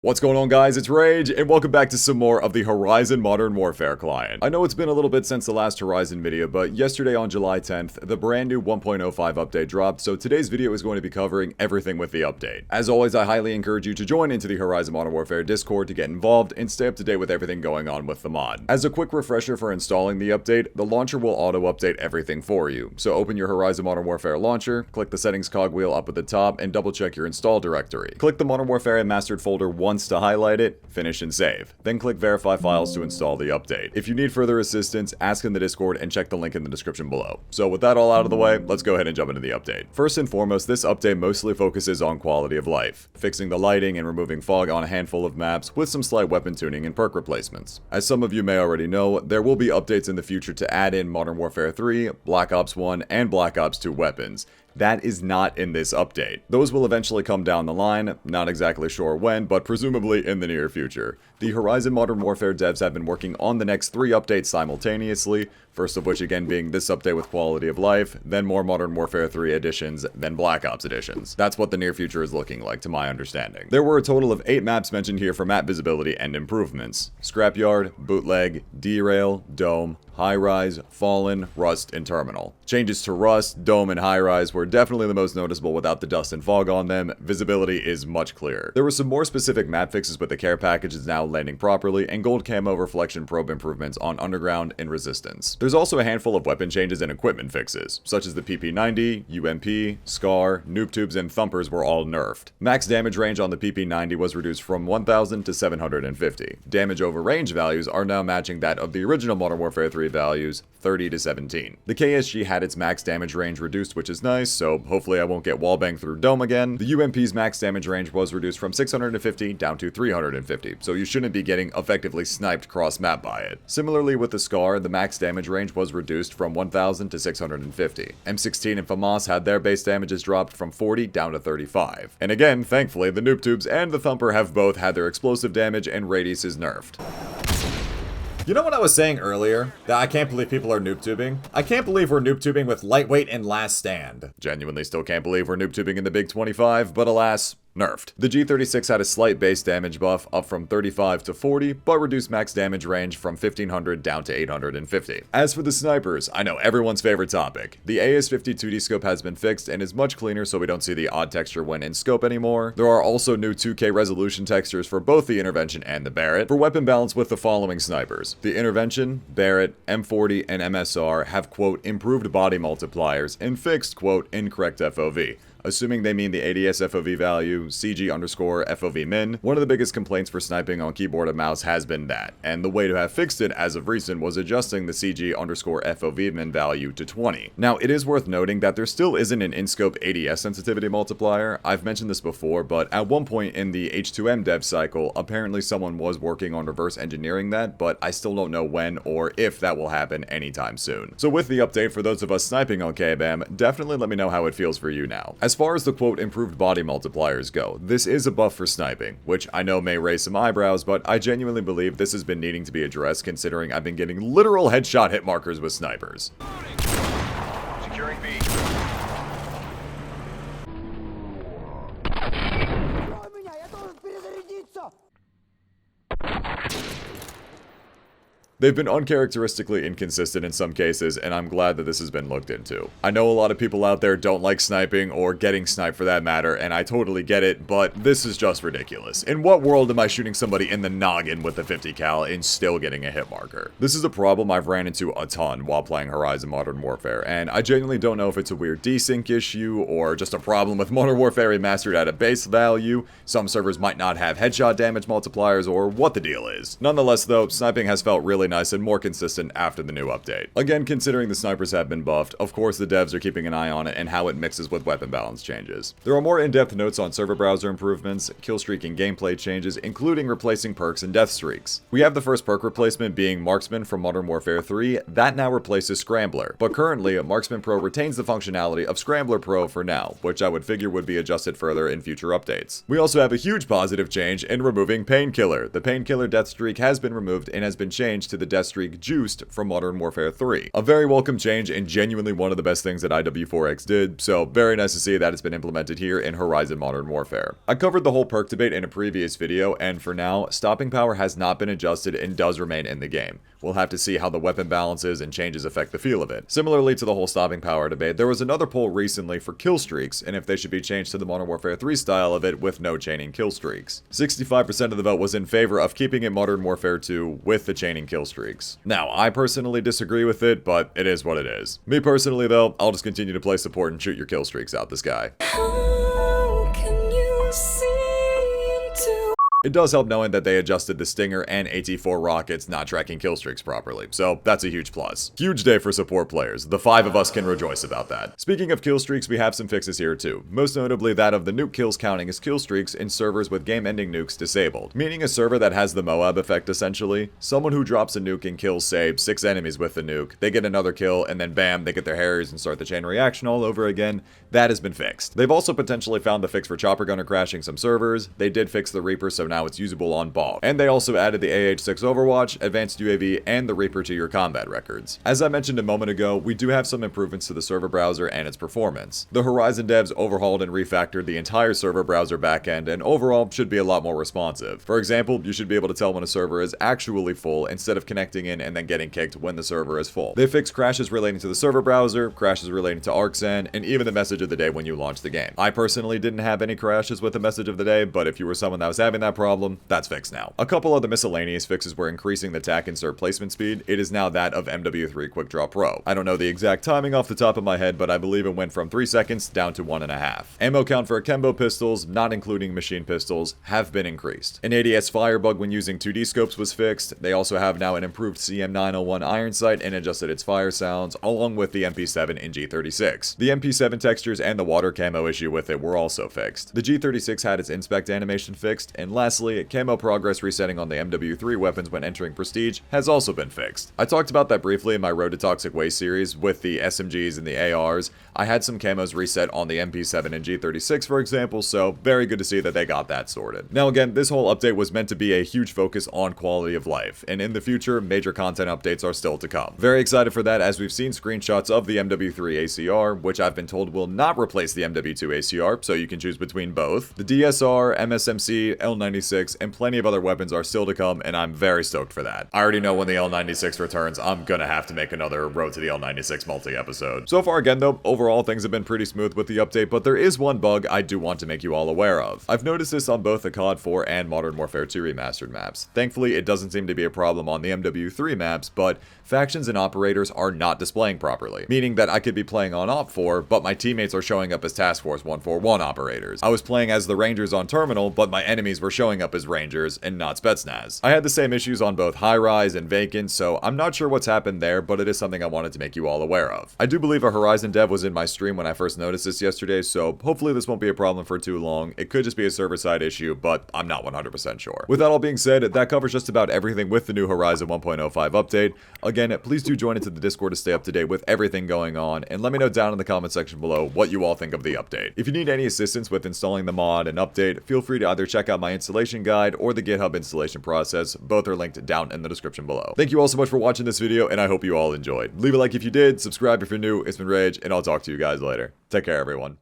What's going on, guys? It's Rage, and welcome back to some more of the Horizon Modern Warfare client. I know it's been a little bit since the last Horizon video, but yesterday on July 10th, the brand new 1.05 update dropped, so today's video is going to be covering everything with the update. As always, I highly encourage you to join into the Horizon Modern Warfare Discord to get involved and stay up to date with everything going on with the mod. As a quick refresher for installing the update, the launcher will auto-update everything for you. So open your Horizon Modern Warfare launcher, click the settings cogwheel up at the top, and double-check your install directory. Click the Modern Warfare Remastered folder once to highlight it, finish and save. Then click verify files to install the update. If you need further assistance, ask in the Discord and check the link in the description below. So with that all out of the way, let's go ahead and jump into the update. First and foremost, this update mostly focuses on quality of life, fixing the lighting and removing fog on a handful of maps with some slight weapon tuning and perk replacements. As some of you may already know, there will be updates in the future to add in Modern Warfare 3, Black Ops 1, and Black Ops 2 weapons. That is not in this update. Those will eventually come down the line, not exactly sure when, but presumably in the near future. The Horizon Modern Warfare devs have been working on the next 3 updates simultaneously, first of which again being this update with quality of life, then more Modern Warfare 3 editions, then Black Ops editions. That's what the near future is looking like to my understanding. There were a total of 8 maps mentioned here for map visibility and improvements: Scrapyard, Bootleg, Derail, Dome, High Rise, Fallen, Rust, and Terminal. Changes to Rust, Dome, and High Rise were definitely the most noticeable without the dust and fog on them. Visibility is much clearer. There were some more specific map fixes with the care packages now landing properly, and gold camo reflection probe improvements on Underground and Resistance. There's also a handful of weapon changes and equipment fixes, such as the PP90, UMP, SCAR, Noob Tubes, and Thumpers were all nerfed. Max damage range on the PP90 was reduced from 1000 to 750. Damage over range values are now matching that of the original Modern Warfare 3 values, 30 to 17. The KSG had its max damage range reduced, which is nice, so hopefully I won't get wallbang through Dome again. The UMP's max damage range was reduced from 650 down to 350, so you shouldn't be getting effectively sniped cross-map by it. Similarly with the SCAR, the max damage range was reduced from 1000 to 650. M16 and FAMAS had their base damages dropped from 40 down to 35. And again, thankfully, the Noob Tubes and the Thumper have both had their explosive damage and radiuses nerfed. You know what I was saying earlier? That I can't believe people are noob tubing? I can't believe we're noob tubing with lightweight and last stand. Genuinely still can't believe we're noob tubing in the Big 25, but alas, nerfed. The G36 had a slight base damage buff up from 35 to 40, but reduced max damage range from 1500 down to 850. As for the snipers, I know everyone's favorite topic. The AS-50 2D scope has been fixed and is much cleaner, so we don't see the odd texture when in scope anymore. There are also new 2K resolution textures for both the Intervention and the Barrett. For weapon balance with the following snipers: the Intervention, Barrett, M40, and MSR have, quote, improved body multipliers and fixed, quote, incorrect FOV. Assuming they mean the ADS FOV value, CG_FOV min. One of the biggest complaints for sniping on keyboard and mouse has been that, and the way to have fixed it as of recent was adjusting the CG_FOV min value to 20. Now, it is worth noting that there still isn't an in-scope ADS sensitivity multiplier. I've mentioned this before, but at one point in the H2M dev cycle, apparently someone was working on reverse engineering that, but I still don't know when or if that will happen anytime soon. So with the update, for those of us sniping on KBAM, definitely let me know how it feels for you now. As far as the quote improved body multipliers go, this is a buff for sniping, which I know may raise some eyebrows, but I genuinely believe this has been needing to be addressed considering I've been getting literal headshot hit markers with snipers. Securing B. They've been uncharacteristically inconsistent in some cases, and I'm glad that this has been looked into. I know a lot of people out there don't like sniping, or getting sniped for that matter, and I totally get it, but this is just ridiculous. In what world am I shooting somebody in the noggin with a 50 cal and still getting a hit marker? This is a problem I've ran into a ton while playing Horizon Modern Warfare, and I genuinely don't know if it's a weird desync issue, or just a problem with Modern Warfare Remastered at a base value. Some servers might not have headshot damage multipliers, or what the deal is. Nonetheless though, sniping has felt really nice and more consistent after the new update. Again, considering the snipers have been buffed, of course the devs are keeping an eye on it and how it mixes with weapon balance changes. There are more in-depth notes on server browser improvements, killstreak and gameplay changes, including replacing perks and death streaks. We have the first perk replacement being Marksman from Modern Warfare 3, that now replaces Scrambler, but currently Marksman Pro retains the functionality of Scrambler Pro for now, which I would figure would be adjusted further in future updates. We also have a huge positive change in removing Painkiller. The Painkiller death streak has been removed and has been changed to the death streak juiced from Modern Warfare 3. A very welcome change and genuinely one of the best things that IW4X did, so very nice to see that it's been implemented here in Horizon Modern Warfare. I covered the whole perk debate in a previous video, and for now, stopping power has not been adjusted and does remain in the game. We'll have to see how the weapon balances and changes affect the feel of it. Similarly to the whole stopping power debate, there was another poll recently for killstreaks, and if they should be changed to the Modern Warfare 3 style of it with no chaining killstreaks. 65% of the vote was in favor of keeping it Modern Warfare 2 with the chaining killstreaks. Now, I personally disagree with it, but it is what it is. Me personally though, I'll just continue to play support and shoot your killstreaks out the sky. How can you see into It does help knowing that they adjusted the Stinger and AT-4 rockets not tracking killstreaks properly, so that's a huge plus. Huge day for support players. The 5 of us can rejoice about that. Speaking of killstreaks, we have some fixes here too. Most notably that of the nuke kills counting as killstreaks in servers with game-ending nukes disabled. Meaning a server that has the Moab effect essentially. Someone who drops a nuke and kills, say, 6 enemies with the nuke, they get another kill, and then bam, they get their Harriers and start the chain reaction all over again. That has been fixed. They've also potentially found the fix for chopper gunner crashing some servers. They did fix the Reaper, so now it's usable on Ball. And they also added the AH-6 Overwatch, Advanced UAV, and the Reaper to your combat records. As I mentioned a moment ago, we do have some improvements to the server browser and its performance. The Horizon devs overhauled and refactored the entire server browser backend and overall should be a lot more responsive. For example, you should be able to tell when a server is actually full instead of connecting in and then getting kicked when the server is full. They fixed crashes relating to the server browser, crashes relating to Rxqe, and even the message of the day when you launch the game. I personally didn't have any crashes with the message of the day, but if you were someone that was having that problem, that's fixed now. A couple of the miscellaneous fixes were increasing the tac insert placement speed. It is now that of MW3 Quick Draw Pro. I don't know the exact timing off the top of my head, but I believe it went from 3 seconds down to 1.5. Ammo count for akimbo pistols, not including machine pistols, have been increased. An ADS fire bug when using 2D scopes was fixed. They also have now an improved CM901 iron sight and adjusted its fire sounds, along with the MP7 in G36. The MP7 textures and the water camo issue with it were also fixed. The G36 had its inspect animation fixed, and lastly, camo progress resetting on the MW3 weapons when entering Prestige has also been fixed. I talked about that briefly in my Road to Toxic Waste series with the SMGs and the ARs. I had some camos reset on the MP7 and G36 for example, so very good to see that they got that sorted. Now again, this whole update was meant to be a huge focus on quality of life, and in the future, major content updates are still to come. Very excited for that as we've seen screenshots of the MW3 ACR, which I've been told will not replace the MW2 ACR, so you can choose between both. The DSR, MSMC, L96, and plenty of other weapons are still to come, and I'm very stoked for that. I already know when the L96 returns, I'm gonna have to make another Road to the L96 multi-episode. So far again though, overall things have been pretty smooth with the update, but there is one bug I do want to make you all aware of. I've noticed this on both the COD 4 and Modern Warfare 2 Remastered maps. Thankfully, it doesn't seem to be a problem on the MW3 maps, but factions and operators are not displaying properly. Meaning that I could be playing on Op 4, but my teammates are showing up as Task Force 141 operators. I was playing as the Rangers on Terminal, but my enemies were showing up as Rangers and not Spetsnaz. I had the same issues on both High Rise and Vacant, so I'm not sure what's happened there, but it is something I wanted to make you all aware of. I do believe a Horizon dev was in my stream when I first noticed this yesterday, so hopefully this won't be a problem for too long. It could just be a server-side issue, but I'm not 100% sure. With that all being said, that covers just about everything with the new Horizon 1.05 update. Again, please do join into the Discord to stay up to date with everything going on, and let me know down in the comment section below what you all think of the update. If you need any assistance with installing the mod and update, feel free to either check out my installation guide or the GitHub installation process. Both are linked down in the description below. Thank you all so much for watching this video, and I hope you all enjoyed. Leave a like if you did, subscribe if you're new. It's been Rage, and I'll talk to you guys later. Take care, everyone.